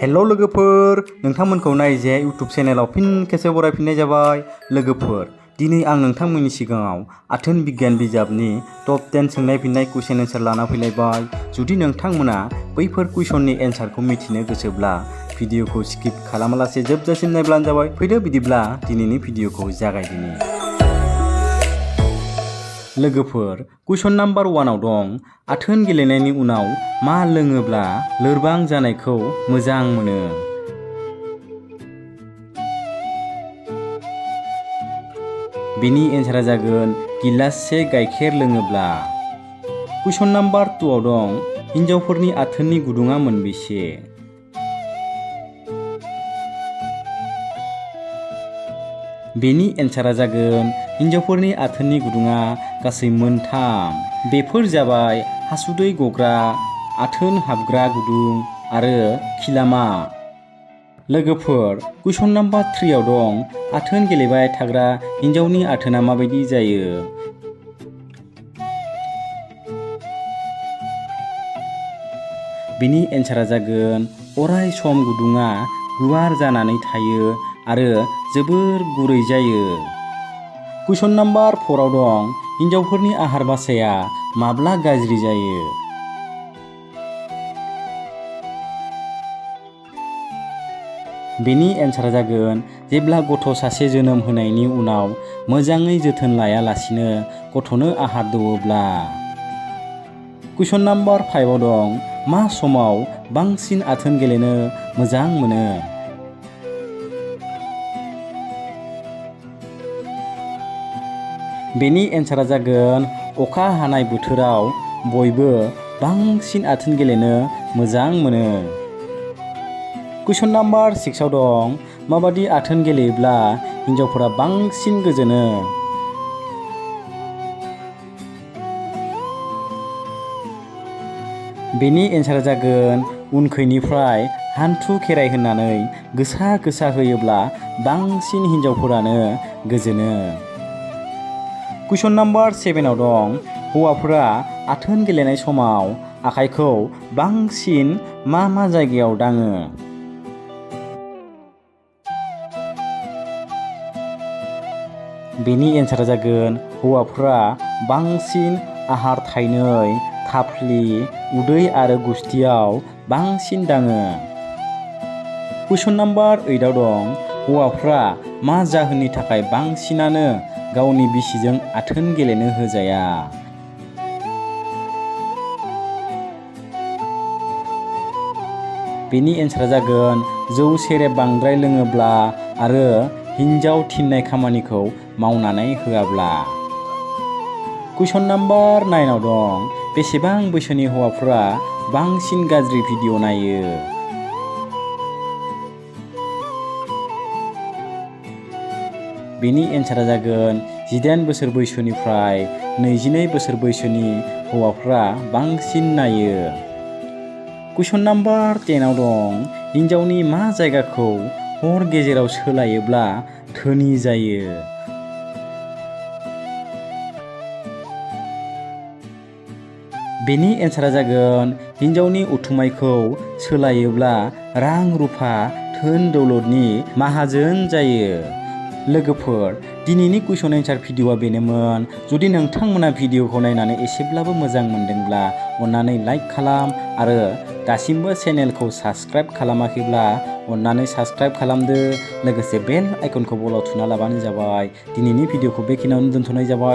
Hello लोगोफोर, नोंथांमोनखौ नाइजaya YouTube चेनेलाव फिन खेबसे बरायफिननाय जाबाय। लोगोफोर, दिनै आं नोंथांमोननि सिगाङाव आथोन बिगियान बिजाबनि टप 10 सोंनाय फिननाय कुइसन एन्सार लाना फैलायबाय। जुदि नोंथांमोना बैफोर कुइसननि एन्सारखौ मिथिनो गोसोब्ला भिडिअखौ स्किप खालामालासे जोबजासिम नायब्लानो जाबाय। फैदो बिदिब्ला दिनैनि भिडिअखौ जागायदिनि। लोगोफोर, कुइसन नाम्बार 1 आव दं, आथोन गेलेनायनि उनाव मा लोङोब्ला लोरबां जानायखौ मोजां मोनो? बेनि एन्सारा जागोन गिलाससे गाइखेर लोङोब्ला। कुइसन नाम्बार 2 आव दं, हिन्जावफोरनि आथोननि गुदुङा मोनबेसे? बेनि एन्सारा जागोन हिन्जावफोरनि आथोननि गुदुङा गासै 3। बेफोर जाबाय हासुदै गग्रा, आथोन हाबग्रा गुदुं आरो खिलामा। लोगोफोर, कुइसन नाम्बार 3 आव दं, आथोन गेलेबाय थाग्रा हिन्जावनि आथोना माबायदि जायो? बेनि एन्सारा जागोन अराय सम गुदुङा गुवार जानानै थायो आरो जोबोर गुरै जायो। कुइसन नाम्बार 4 आव दं, हिन्जावफोरनि आहार बासाया माब्ला गाज्रि जायो? बेनि एन्सारा जागोन जेब्ला गथ' सासे जोनोम होनायनि उनाव मोजाङै जोथोन लायालासिनो गथ'नो आहार दौवोब्ला। कुइसन नाम्बार 5 आव दं, मा समाव बांसिन आथोन गेलेनो मोजां मोनो? बेनि एन्सारा जागोन अखा हानाय बोथोराव बयबो बांसिन आथोन गेलेनो मोजां मोनो। कुइसन नाम्बार 6 आव दं, माबादि आथोन गेलेयोब्ला हिन्जावफोरा बांसिन गोजोनो? बेनि एन्सारा जागोन उनखैनिफ्राय हान्थु खेराय होननानै गोसा गोसा होयोब्ला बांसिन हिन्जावफोरानो गोजोनो। कुइसन नाम्बार 7 आव दं, हौवाफोरा आथोन गेलेनाय समाव आखाइखौ बांसिन मा जायगायाव दाङो? बेनि एन्सारा जागोन हौवाफोरा बांसिन आहार थायनै, थाफ्लि, उदै आरो गुस्थियाव बांसिन दाङो। कुइसन नाम्बार 8 आव दं, हौवाफ्रा मा जाहोननि थाखाय बांसिनानो गावनि बिसिजों आथोन गेलेनो होजाया? बेनि एन्सारा जागोन जौ सेरेब बांद्राय लोङोब्ला आरो हिन्जाव थिननाय खामानिखौ मावनानै होआब्ला। कुइसन नाम्बार 9 आव दं, बेसेबां बैसोनि हौवाफोरा बांसिन गाज्रि भिडिअ नायो? बेनि एन्सारा जागोन 18 बोसोर बैसोनिफ्राय 22 बोसोर बैसोनि हौवाफ्रा बांसिन नायो। कुइसन नाम्बार 10 आव दं, हिन्जावनि मा जायगाखौ हर गेजेराव सोलायोब्ला धोनि जायो? बेनि एन्सारा जागोन हिन्जावनि उथुमायखौ सोलायोब्ला रां रुफा धोन दौलतनि माहाजोन जायो। लोगोफोर, दिनैनि कुइसन एन्सार भिडिअआ बेनोमोन। जुदि नोंथांमोना भिडिअखौ नायनानै एसेब्लाबो मोजां मोनदोंब्ला अन्नानै लाइक खालाम आरो दासिमबो चेनेलखौ साबस्क्राइब खालामाखैब्ला अन्नानै साबस्क्राइब खालामदो। लोगोसे बेल आइकनखौ बलाव थुना लाबानो जाबाय। दिनैनि भिडिअखौ बेखिनियावनो दोनथ'नाय जाबाय।